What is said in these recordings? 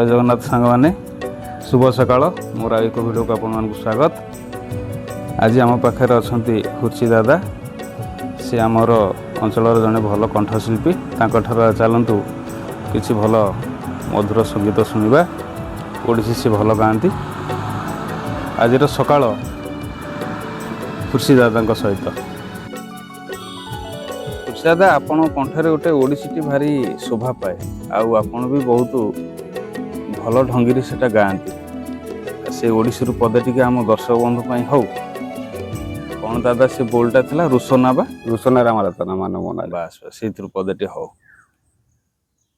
जय जगन्नाथ सांग मैंने शुभ सकाळ मोर एक वीडियो को आपण स्वागत। आज आम पाखे अच्छा हुर्ची दादा सी आमर अंचल जड़े भल कंठशिल्पी चलतु कि भल मधुर संगीत शुणा ओडिसी सी भल गाँति। आज सकाळ हुर्ची दादा सहित हुर्ची दादा आपण कंठरे गोटे ओडिसी भारी शोभा पाए आपण भी बहुत भल ढंगी से गाँति से ओडिसी पद टी आम दर्शक बंधु हौ कौन दादा से बोलटा थिला रुसना बा रुसना रामरतना मान मना बास से पदटी हौ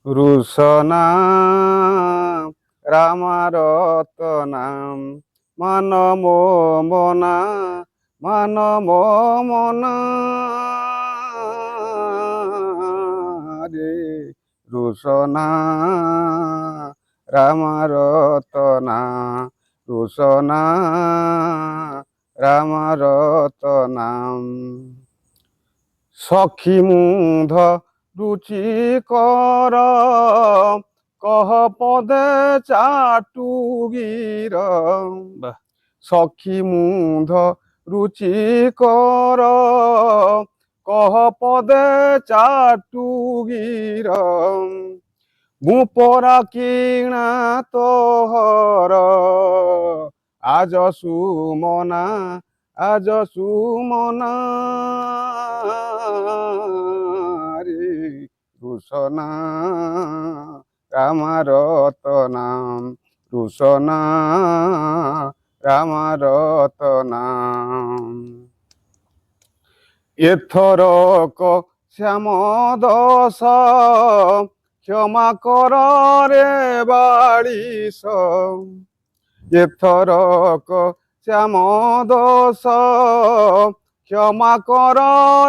रुसना रामरतना मान मो मना मान मो मना रे रुसना रामरतना रुसना रामरतना सखी मुध रुचि कर कह पदे चाटुगीर सखी मुध रुचि कर कह पदे चाटुगीर मुपरा किणा तोहर आज सुमना रे रुसना रामरतना रुसना रामरतना एथरक श्याम दस क्षमा कर रे बाड़ीस एथरक श्याम दस क्षमा कर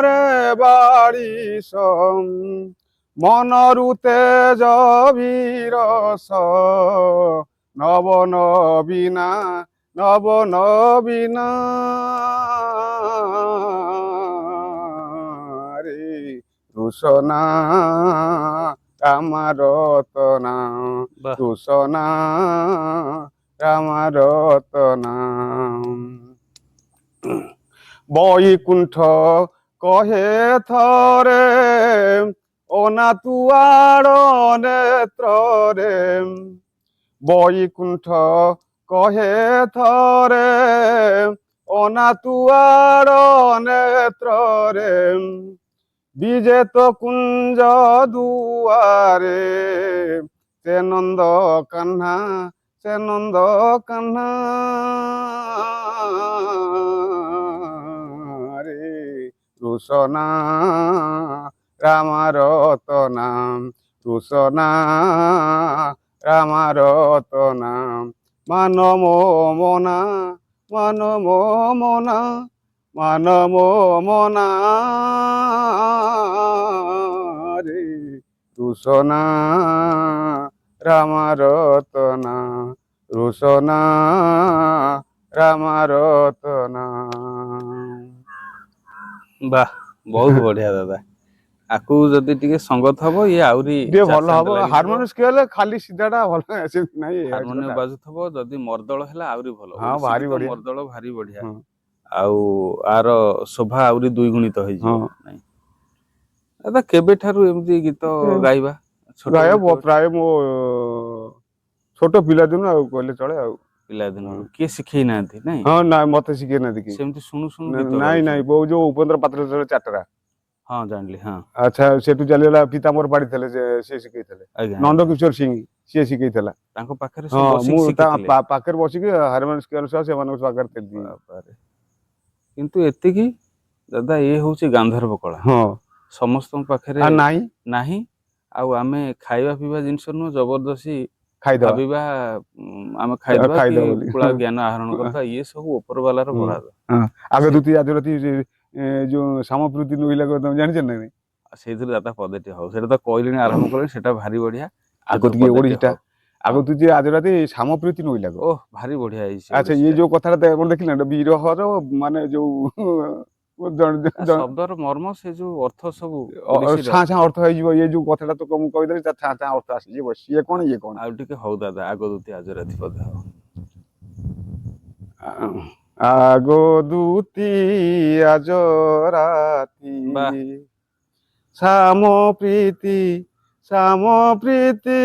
रे बाड़ीस मनरु तेज वीरस नव नवीना रे रुसना रामरतना रुसना रामरतना बैकुंठ कहे थरे ओना तुआर नेत्र रे बैकुंठ कहे थरे ओना तुआर नेत्र रे विजेत कुंज दुआरे से नंद कान्हा रे रुसना रामरतना रुसना रामरतना मान मो मना मान मो मना मान मो मना रे रुसना रामरतना रुसना रामरतना। वाह बहुत बढ़िया दादा आकु जदि टिके संगत हबो ये आउरी भल हबो हारमोनियम स्केल खाली सीधाटा भल नाही हारमोनियम बाजुथबो जदि मर्दल हैला आउरी भलो हां भारी बढ़िया मर्दल भारी बढ़िया आउ आर शोभा आउरी दुई गुणित होई जो नाही दादा केबे ठारू एमती गीत गाइबा गाय प्राय मो छोट पिला दिन आ कहले चले आ पिला दिन के सिखै नाथि नाही हां ना मते सिखै नाथि कि सेमती सुनु सुनु गीत नाही नाही बो जो उपेंद्र पात्र चले चाटरा हां जानली हां अच्छा सेटु चलेला पितामर पाड़ी थले से सिखै थले नंद किशोर सिंह से सिखै थला तांको पाखरे सब बसी सिखै पाखर बसी के हारमोनियम स्केल से माने स्वागत तेली किंतु एति की दादा ये होची गांधर्व कला हां समस्त पाखरे नाही नाही आउ आमे खाइबा पीबा जिंस नु जबरदस्ती खाइदा भाबिबा आमे खाइबा कि पुला ज्ञान आहरण करता ये सब ऊपर वाला रो बराद हां आगे दुती आजरती जो सामप्रति नइला को तुम जानि छन नै सेतिर दादा पदटी हो सेटा तो कहलिनी आरंभ करले सेटा भारी बढ़िया आगत ओडिटा आगो तु जे आज राती सामप्रति नइला को ओह भारी बढ़िया अच्छा ये जो कथा देखिल ना विरहर माने जो ଶବ୍ଦର ମର୍ମ ସେ ଯୋଉ ଅର୍ଥ ସବୁ ଓଡ଼ିଶୀର। ଛାଁ ଛାଁ ଅର୍ଥ ହେଇଯିବ। ଇଏ ଯୋଉ କଥାଟା ତ ମୁଁ କହିଦେଲି ତା ଛାଁ ଛାଁ ଅର୍ଥ ଆସିଯିବ। ସିଏ କଣ ଇଏ କଣ। ଆଉ ଟିକେ ହଉ ଦାଦା ଆଗ ଦୁତି ଆଜରାତି ପଦେ ହଉ। ଆଗ ଦୁତି ଆଜ ରାତି ବାଃ। ଶ୍ୟାମ ପ୍ରୀତି ଶ୍ୟାମ ପ୍ରୀତି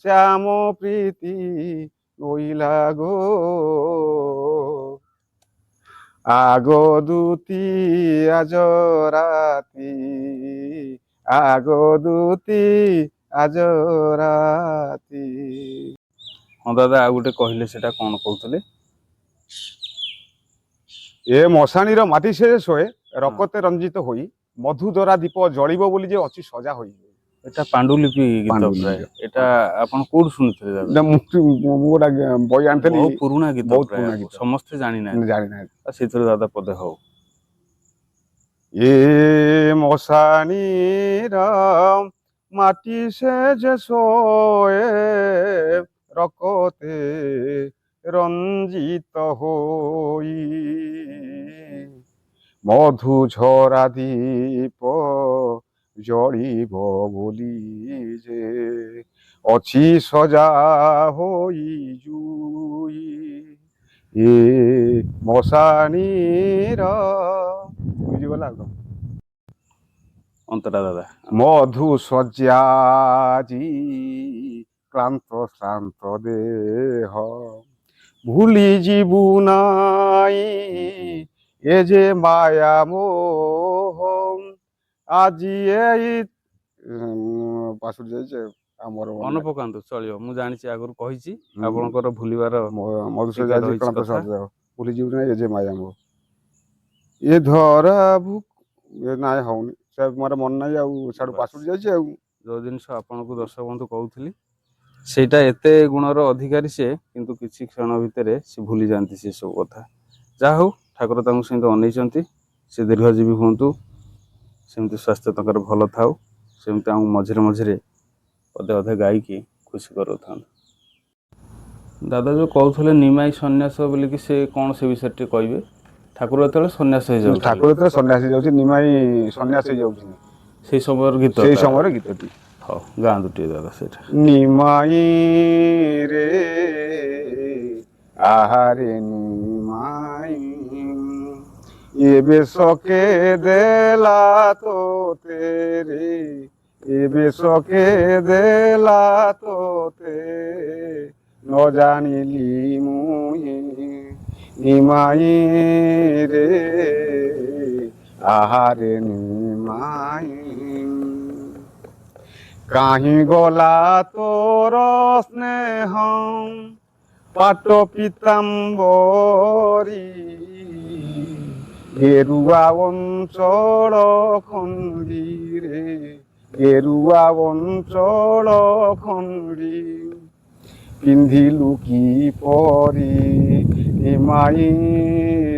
ଶ୍ୟାମ ପ୍ରୀତି ନଇଲା ଗୋ আগ দুতি আজ রাতি আগ দুতি আজ রাতি। ହଁ ଦାଦା ଆଉ ଗୋଟେ କହିଲେ ସେଟା କଣ କହୁଥିଲେ? ଏ ମଶାଣୀର ମାଟି ସେ ଶୋଏ ରକତେ ରଞ୍ଜିତ ହୋଇ ମଧୁଦରା ଦୀପ ଜଳିବ ବୋଲି ଯେ ଅଛି ସଜା ହୋଇ। এটা ପାଣ୍ଡୁଲିପି ଗୀତ ପ୍ରାୟ। ଏଟା ଆପଣ କୋଉଠୁ ଶୁଣିଥିଲେ ଦାଦା? ମୁଁ ଗୋଟେ ବହି ଆଣିଥିଲି। ବହୁତ ପୁରୁଣା ଗୀତ ବହୁତ ପ୍ରାୟ ପୁରୁଣା ଗୀତ ସମସ୍ତେ ଜାଣିନାହାନ୍ତି। ଜାଣିନାହାନ୍ତି। ଆଉ ସେଇଥିରୁ ଦାଦା ପଦେ ହଉ। ଏ ମଶାଣୀର মাটি সে যে শোয়ে রকতে রঞ্জিত হই মধু ঝরা দীপ জড়িব বলি যে অছি সজা হই জুই এ মশাণীর বুঝিগলা একদম অন্তরা দাদা মধু শয্যাজি ক্লান্ত শ্রান্ত দেহ ভুলি ଯିବୁ নাই এ যে মায়া মোহ আজি এই ପାସକୁ ଯାଇଛି ଆମର ମନେ ପକାନ୍ତୁ ଚଳିବ। ମୁଁ ଜାଣିଛି ଆଗରୁ କହିଛି ଆପଣଙ୍କର ଭୁଲିବାର ମଧୁ ଟିକେ ଶଯ୍ୟାଜି ରହିଛି କ୍ଳାନ୍ତ କଥା। ଶ୍ରାନ୍ତ ଦେହ ଭୁଲି ଯିବୁ ନାହିଁ ଏ ଯେ ମାୟା ମୋହ ଏ ଧରା ଏ ନାଇଁ ହଉନି ସେ ମୋର ମନ ନାହିଁ ଆଉ ସାଡୁ ପାସକୁ ଯାଇଛି ଆଉ। ଯୋଉ ଜିନିଷ ଆପଣଙ୍କୁ ଦର୍ଶକ ବନ୍ଧୁ କହୁଥିଲି ସେଇଟା ଏତେ ଗୁଣର ଅଧିକାରୀ ସେ କିନ୍ତୁ କିଛି କ୍ଷଣ ଭିତରେ ସେ ଭୁଲି ଯାଆନ୍ତି ସେ ସବୁ କଥା। ଯାହା ହଉ ଠାକୁର ତାଙ୍କୁ ସେମିତି ଅନେଇଛନ୍ତି। ସେ ଦୀର୍ଘଜୀବୀ ହୁଅନ୍ତୁ, ସେମିତି ସ୍ୱାସ୍ଥ୍ୟ ତାଙ୍କର ଭଲ ଥାଉ, ସେମିତି ଆମକୁ ମଝିରେ ମଝିରେ ଅଧେ ଅଧେ ଗାଇକି ଖୁସି କରାଉଥାନ୍ତୁ। ଦାଦା ଯୋଉ କହୁଥିଲେ ନିମାଇ ସନ୍ନ୍ୟାସ ବୋଲିକି ସେ କଣ ସେ ବିଷୟରେ ଟିକେ କହିବେ? ଠାକୁର ଯେତେବେଳେ ସନ୍ନ୍ୟାସ ହେଇଯାଉଥିଲେ ଠାକୁର ଯେତେବେଳେ ସନ୍ନ୍ୟାସୀ ଯାଉଛି ନିମାଇ ସନ୍ନ୍ୟାସୀ ଯାଉଛି ସେଇ ସମୟର ଗୀତ ସେଇ ସମୟରେ ଗୀତଟି। ହଉ ଗାଆନ୍ତୁ ଟିକେ ଦାଦା ସେଇଟା। ନିମାଇ ରେ ଆହାରେ ନିମାଇ ଏବେ ସକେ ଦେଲା ତୋତେ ରେ ଏବେ ସକେ ଦେଲା ତୋତେ ନ ଜାଣିଲି ମୁଇଁ নিমাই রে আহারে নিমাই কাহি গলা তোর স্নেহ পাট পিতাম্বরী গেরুয়া অঞ্চল খন্দিরে গেরুয়া অঞ্চল খন্দি পিন্ধিলু কি পরি নিমাই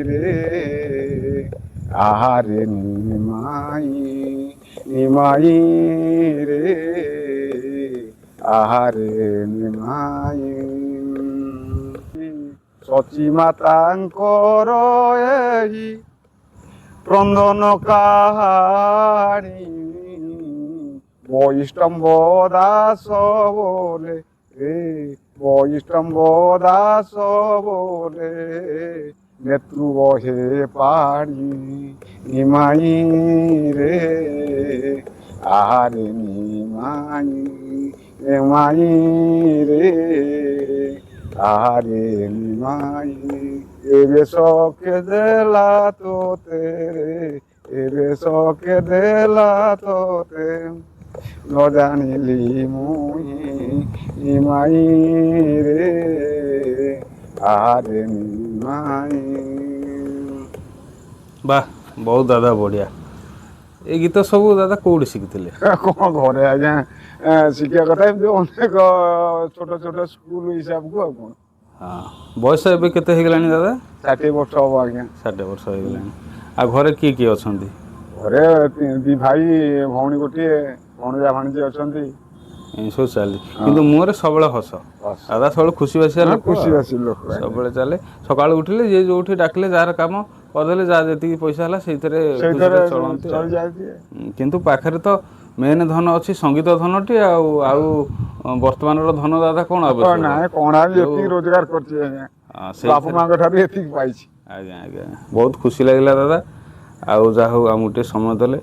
রে আহারে নিমাই নিমাই রে আহারে নিমাই সচি মাতাঙ্কর এই ক্রন্দন কাহাড়ি বৈষ্ণব দাস বলে বৈষ্ণব দাস বলে নেত্রু বহে পাড়ি নিমাই রে আহারে নিমাই নিমাই রে আহারে নিমাই এবে সকে দেলা তোতে রে এবে সকে দেলা তোতে ন জানিলি মুই নিমাই রে আরে নিমাই। ବାଃ ବହୁତ ଦାଦା ବଢ଼ିଆ। ଏଇ ଗୀତ ସବୁ ଦାଦା କୋଉଠି ଶିଖିଥିଲେ? କଣ ଘରେ ଆଜ୍ଞା ଶିଖିବା କଥା ଏମିତି ଅନେକ ଛୋଟ ଛୋଟ ସ୍କୁଲ ହିସାବକୁ ଆଉ କଣ। ହଁ ବୟସ ଏବେ କେତେ ହେଇଗଲାଣି ଦାଦା? 60 ବର୍ଷ ହବ ଆଜ୍ଞା। 60 ବର୍ଷ ହେଇଗଲାଣି। ଆଉ ଘରେ କିଏ କିଏ ଅଛନ୍ତି? ଘରେ 2 ଭାଇ ଭଉଣୀ ଗୋଟିଏ ଭଣଜା ଭାଣିଜୀ ଅଛନ୍ତି। ଏମିତି ସବୁ ଚାଲେ କିନ୍ତୁ ମୁହଁରେ ସବୁବେଳେ ହସ। ଦାଦା ସବୁବେଳେ ଖୁସି ବାସିଆ ଲୋକ, ଖୁସି ବାସି ଲୋକ ସବୁବେଳେ ଚାଲେ। ସକାଳୁ ଉଠିଲେ ଯିଏ ଯୋଉଠି ଡାକିଲେ ଯାହାର କାମ କରିଦେଲେ ଯାହା ଯେତିକି ପଇସା ହେଲା ସେଇଥିରେ ସେଇଥିରେ ଖୁସିରେ ଚଳନ୍ତି ଆଉ। ଚଳି ଯାଉଛି। କିନ୍ତୁ ପାଖରେ ତ ମେନ୍ ଧନ ଅଛି ସଙ୍ଗୀତ ଧନଟି ଆଉ ବର୍ତ୍ତମାନର ଧନ ଦାଦା କ'ଣ ଆବଶ୍ୟକ ନାଇଁ କଣ ଆଉ ଯୋଉ ଏତିକି ରୋଜଗାର କରୁଛି ଆଜ୍ଞା, ବାପା ସେଇଥିରେ ମାଙ୍କ ଠାରୁ ଏତିକି ପାଇଛି। ଆଜ୍ଞା ଆଜ୍ଞା ବହୁତ ଖୁସି ଲାଗିଲା ଦାଦା। ଆଉ ଯାହା ହଉ ଆମକୁ ଟିକେ ସମୟ ଦେଲେ।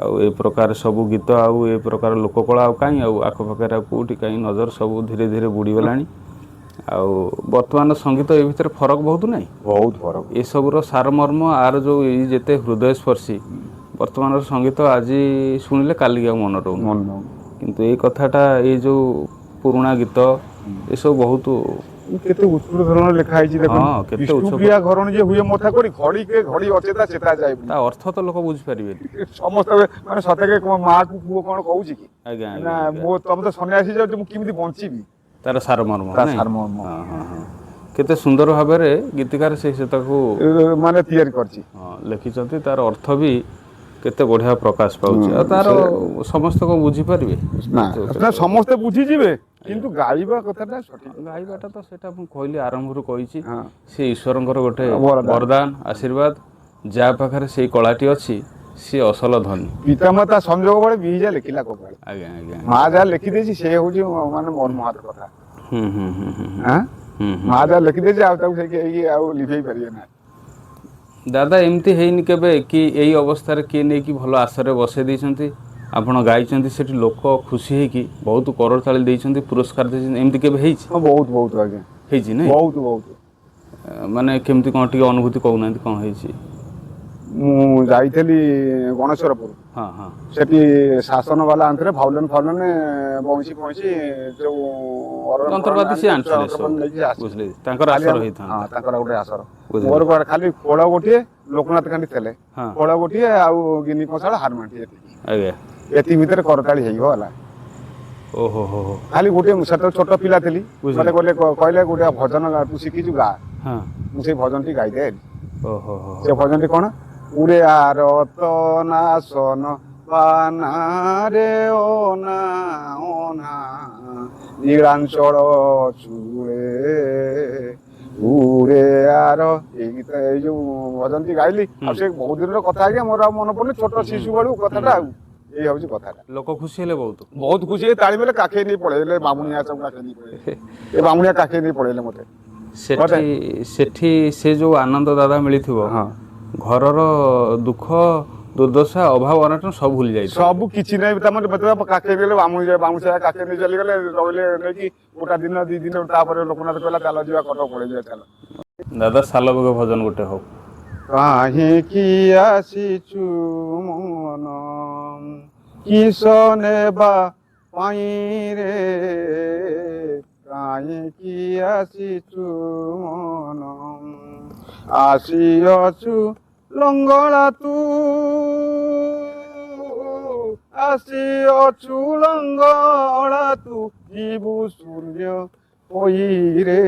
ଆଉ ଏ ପ୍ରକାର ସବୁ ଗୀତ ଆଉ ଏ ପ୍ରକାର ଲୋକକଳା ଆଉ କାହିଁ ଆଉ ଆଖପାଖରେ ଆଉ କେଉଁଠି କାହିଁ ନଜର ସବୁ ଧୀରେ ଧୀରେ ବୁଡ଼ିଗଲାଣି। ଆଉ ବର୍ତ୍ତମାନ ସଙ୍ଗୀତ ଏ ଭିତରେ ଫରକ ବହୁତ ନାହିଁ। ବହୁତ ଫରକ। ଏସବୁର ସାରମର୍ମ ଆର ଯେଉଁ ଏଇ ଯେତେ ହୃଦୟସ୍ପର୍ଶୀ ବର୍ତ୍ତମାନର ସଙ୍ଗୀତ ଆଜି ଶୁଣିଲେ କାଲିକି ଆଉ ମନେ ରହୁନି। ମନ କିନ୍ତୁ ଏଇ କଥାଟା ଏଇ ଯେଉଁ ପୁରୁଣା ଗୀତ ଏସବୁ ବହୁତ କେତେ ଉତ୍କୃଷ୍ଟ ଧରଣର ଲେଖା ହେଇଛି ଦେଖନ୍ତୁ। ହଁ କେତେ ଉଚ୍ଚ ବିଷ୍ଣୁପ୍ରିୟା ଘରଣୀ ଯେ ହୁଏ ମଥା କରି ଘଡ଼ି କେ ଘଡ଼ି ଅଚେତା ଚେତା ଯାଏ। ତା ଅର୍ଥ ତ ଲୋକ ବୁଝିପାରିବେନି। ସମସ୍ତେ ମାନେ ସତେକେ ମାଆକୁ ପୁଅ କଣ କହୁଛି କି ଆଜ୍ଞା ନା ଆଜ୍ଞା ଆଜ୍ଞା ମୁଁ ତମେ ତ ସନ୍ନ୍ୟାସୀ ଯାଉଛ ମୁଁ କେମିତି ବଞ୍ଚିବି। ତାର ସାରମର୍ମ ତା ନାଇଁ। ସାରମର୍ମ ହଁ ହଁ ହଁ କେତେ ସୁନ୍ଦର ଭାବରେ ଗୀତିକାର ସେ ତାକୁ ମାନେ ତିଆରି କରିଛି। ହଁ ଲେଖିଛନ୍ତି। ତାର ଅର୍ଥ ବି କେତେ ବଢ଼ିଆ ପ୍ରକାଶ ପାଉଛି। ଆଉ ତାର ସେ ସମସ୍ତେ କ'ଣ ବୁଝିପାରିବେ। ନା ସମସ୍ତେ ବୁଝିଯିବେ କିନ୍ତୁ ଗାଇବା କଥାଟା ସଠିକ ଗାଇବାଟା ତ ସେଇଟା ମୁଁ କହିଲି ଆରମ୍ଭରୁ କହିଛି ହଁ ସେ ଈଶ୍ୱରଙ୍କର ଗୋଟେ ବରଦାନ। ବରଦାନ ଆଶୀର୍ବାଦ। ଯାହା ପାଖରେ ସେଇ କଳାଟି ଅଛି ସିଏ ଅସଲ ଧନୀ। ପିତାମାତା ସଂଯୋଗ ବେଳେ ବିହିଜା ଲେଖିଲା କପାଳେ। ଆଜ୍ଞା ଆଜ୍ଞା ମା ଯାହା ଲେଖିଦେଇଛି ସେ ହଉଛି ମାନେ ମହତ କଥା। ହୁଁ ହୁଁ ହୁଁ ହୁଁ ଆଁ ହୁଁ ହୁଁ। ମା ଯାହା ଲେଖିଦେଇଛି ଆଉ ତାକୁ ସେ କେହି ଆଉ ଲିଭେଇ ପାରିବେ ନାହିଁ। ଦାଦା ଏମିତି ହେଇନି କେବେ କି ଏଇ ଅବସ୍ଥାରେ କିଏ ନେଇକି ଭଲ ଆଶାରେ ବସେଇ ଦେଇଛନ୍ତି ଆପଣ ଗାଇଛନ୍ତି ସେଠି ଲୋକ ଖୁସି ହେଇକି ବହୁତ କରତାଳି ଦେଇଛନ୍ତି ପୁରସ୍କାର ଦେଇଛନ୍ତି ଏମିତି କେବେ ହେଇଛି? ହଁ ବହୁତ ବହୁତ ଆଜ୍ଞା ହେଇଛି ନାଇଁ। ବହୁତ ବହୁତ। ମାନେ କେମିତି କ'ଣ ଟିକେ ଅନୁଭୂତି କହୁନାହାନ୍ତି କ'ଣ ହେଇଛି? ମୁଁ ଯାଇଥିଲି ଗଣେଶପୁର। ହଁ ହଁ ସେଠି ଶାସନ ବାଲା ଆଣିଥିଲେ ଭାଉଲିନ୍ ଫାଉଲିନ୍ ବଇଁଶୀ ଫଇଁଶୀ ଯୋଉ ଯନ୍ତ୍ରପାତି ସିଏ ଆଣିଥିଲେ ସବୁ ନେଇକି ଆସିଥିଲେ। ବୁଝିଲେ ତାଙ୍କର ଖାଲି ଆଶର ଆମ ହଁ ହେଇଥାନ୍ତା। ତାଙ୍କର ଗୋଟେ ଆସର ବୁଝିଲେ ମୋର ଖାଲି ଖୋଳ ଗୋଟିଏ ଲୋକନାଥ କାନ୍ଦି ଥିଲେ ହଁ ଖୋଳ ଗୋଟିଏ ଆଉ ଗିନି କଂସାଳ ହାରମାଟି ଏତିକି। ଆଜ୍ଞା ଏତିକି ଭିତରେ କରତାଳି ହେଇଗଲା। ଓହୋ ହୋ ହୋ ଖାଲି ଗୋଟେ ସେତେବେଳେ ଛୋଟ ପିଲା ଥିଲି ବୁଝିଲେ ମତେ କହିଲେ ଗୋଟେ ଭଜନ ତୁ ଶିଖିଛୁ ଗା। ହଁ ମୁଁ ସେଇ ଭଜନଟି ଗାଇଦିଏ। ଓହୋ ହୋ ସେ ଭଜନଟି କ'ଣ ଉରେ ଆରତ ନାଶନ ବାନାରେ ଅନା ଅନା ନୀଳାଞ୍ଚଳ ଚୂଳେ ଉରେ ଆର ଏଇ ଗୀତ ଏଇ ଯୋଉ ଭଜନଟି ଗାଇଲି। ଆଉ ସେ ବହୁତ ଦିନର କଥା ଆଜ୍ଞା ମୋର ଆଉ ମନେ ପଡୁନି ଛୋଟ ଶିଶୁ ବେଳୁ କଥାଟା ଆଉ ଏଇ ହଉଛି କଥାଟା। ଲୋକ ଖୁସି ହେଲେ ବହୁତ। ବହୁତ ଖୁସି ହେଇ ତାଳି ବେଲେ କାଖେଇ ନେଇ ପଳେଇଲେ ବାମୁଣିଆ ସବୁ କାଖେଇ ନେଇ ପଳେଇଲେ। ଏ ବାମୁଣିଆ କାଖେଇ ନେଇ ପଳେଇଲେ ମତେ। ସେଠି ସେ ଯେଉଁ ଆନନ୍ଦ ଦାଦା ମିଳିଥିବ ହଁ ଘରର ଦୁଃଖ ଦୁର୍ଦ୍ଦଶା ଅଭାବ ଅନାଟନ ସବୁ ଭୁଲି ଯାଇଥିବ। ସବୁ କିଛି ନାହିଁ ତାମାନେ କାଖେଇ ନେଲେ ବାମୁଣଆ କାଖେଇ ନେଇ ଚାଲିଗଲେ ରହିଲେ ନେଇକି ଗୋଟା ଦିନ 2 ଦିନ ତାପରେ ଲୋକନାଥ କହିଲା ଚାଲ ଯିବା କଟକ ପଳେଇଯିବା ଚାଲ। ଦାଦା ସାଲବେଗ ଭଜନ ଗୋଟେ ହଉ। କାହିଁକି ଆସିଛୁ ମନ କିସ ନେବା ପାଇଁ ରେ କାହିଁକି ଆସିଛୁ ମନ ଆସିଅଛୁ ଲଙ୍ଗଳା ତୁ ଆସିଅଛୁ ଲଙ୍ଗଳା ତୁ ଯିବୁ ଶୂନ୍ୟ ହୋଇରେ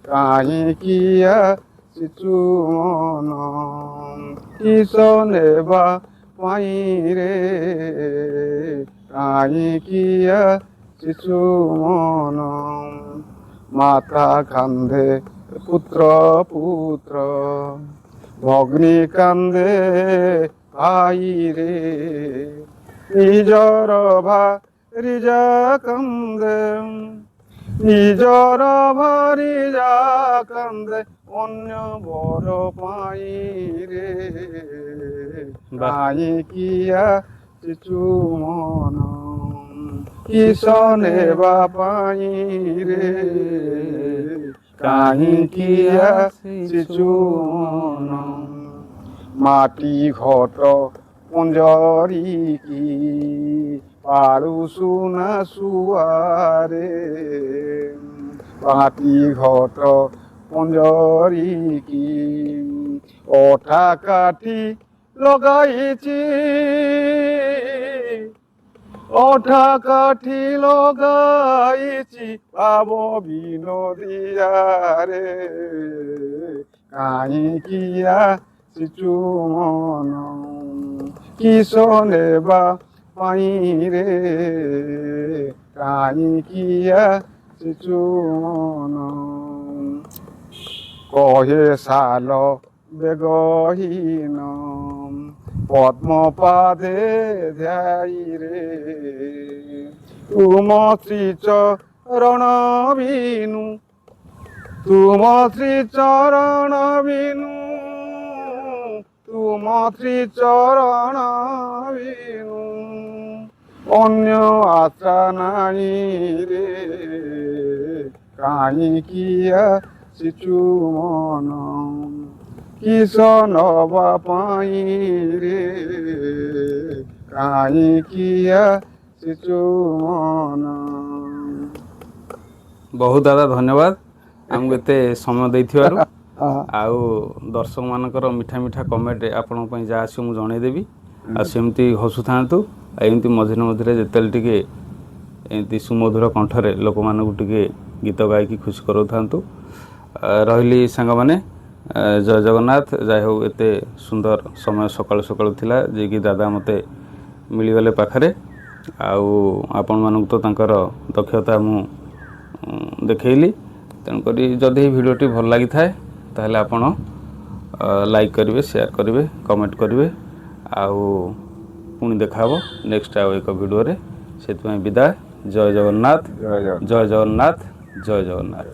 କାହିଁକି ଆସିଛୁ ମନ କିସ ନେବା ପାଇଁ ରେ କାହିଁକି ଆସିଛୁ ମନ ମାତା କାନ୍ଦେ ପୁତ୍ର ପୁତ୍ର ଭଗ୍ନୀ କାନ୍ଦେ ଭାଇରେ ନିଜର ଭାରିଜା କାନ୍ଦେ ନିଜର ଭାରିଜା କାନ୍ଦେ ଅନ୍ୟ ବର ପାଇଁ ରେ କାହିଁକି ଆସିଛୁ ମନ କିସ ନେବା ପାଇଁ ରେ କାହିଁକି ଆସିଛୁ ମନ ମାଟି ଘଟ ପଞ୍ଜରିକି ପାଳୁ ସୁନା ସୁଆରେ ମାଟି ଘଟ ପଞ୍ଜରିକି ଅଠା କାଠି ଲଗାଇଛି ଅଠା କାଠି ଲଗାଇଛି ଭାବ ବିନୋଦିଆରେ କାହିଁକି ଆସିଛୁ ମନ କିସ ନେବା ପାଇଁ ରେ କାହିଁକି ଆସିଛୁ ମନ କହେ ସାଲ বেগহীন পদ্মপাদে ধ্যাই রে তুম শ্রীচরণ বিনু তুম শ্রীচরণ বিনু তুম শ্রীচরণ বিনু অন্য আশা নাই রে কাহিকি আসিছু মন কিস নবা পাই রে কাহিকি ଆସିଛୁ ମନ। ବହୁତ ଦାଦା ଧନ୍ୟବାଦ ଆମକୁ ଏତେ ସମୟ ଦେଇଥିବାରୁ। ଆଉ ଦର୍ଶକମାନଙ୍କର ମିଠା ମିଠା କମେଣ୍ଟ ଆପଣଙ୍କ ପାଇଁ ଯାହା ଆସିବ ମୁଁ ଜଣେଇଦେବି। ଆଉ ସେମିତି ହସୁଥାନ୍ତୁ, ଆଉ ଏମିତି ମଝିରେ ମଝିରେ ଯେତେବେଳେ ଟିକେ ଏମିତି ସୁମଧୁର କଣ୍ଠରେ ଲୋକମାନଙ୍କୁ ଟିକେ ଗୀତ ଗାଇକି ଖୁସି କରାଉଥାନ୍ତୁ। ରହିଲି ସାଙ୍ଗମାନେ, ଜୟ ଜଗନ୍ନାଥ। ଯାଇ ହଉ ଏତେ ସୁନ୍ଦର ସମୟ ସକାଳୁ ସକାଳୁ ଥିଲା ଯିଏକି ଦାଦା ମୋତେ ମିଳିଗଲେ ପାଖରେ। ଆଉ ଆପଣମାନଙ୍କୁ ତ ତାଙ୍କର ଦକ୍ଷତା ମୁଁ ଦେଖେଇଲି। ତେଣୁକରି ଯଦି ଏହି ଭିଡ଼ିଓଟି ଭଲ ଲାଗିଥାଏ ତାହେଲେ ଆପଣ ଲାଇକ୍ କରିବେ, ସେୟାର କରିବେ, କମେଣ୍ଟ କରିବେ। ଆଉ ପୁଣି ଦେଖା ହେବ ନେକ୍ସଟ ଆଉ ଏକ ଭିଡ଼ିଓରେ। ସେଥିପାଇଁ ବିଦାୟ। ଜୟ ଜଗନ୍ନାଥ, ଜୟ ଜଗନ୍ନାଥ। ଜୟ ଜଗନ୍ନାଥ, ଜୟ ଜଗନ୍ନାଥ।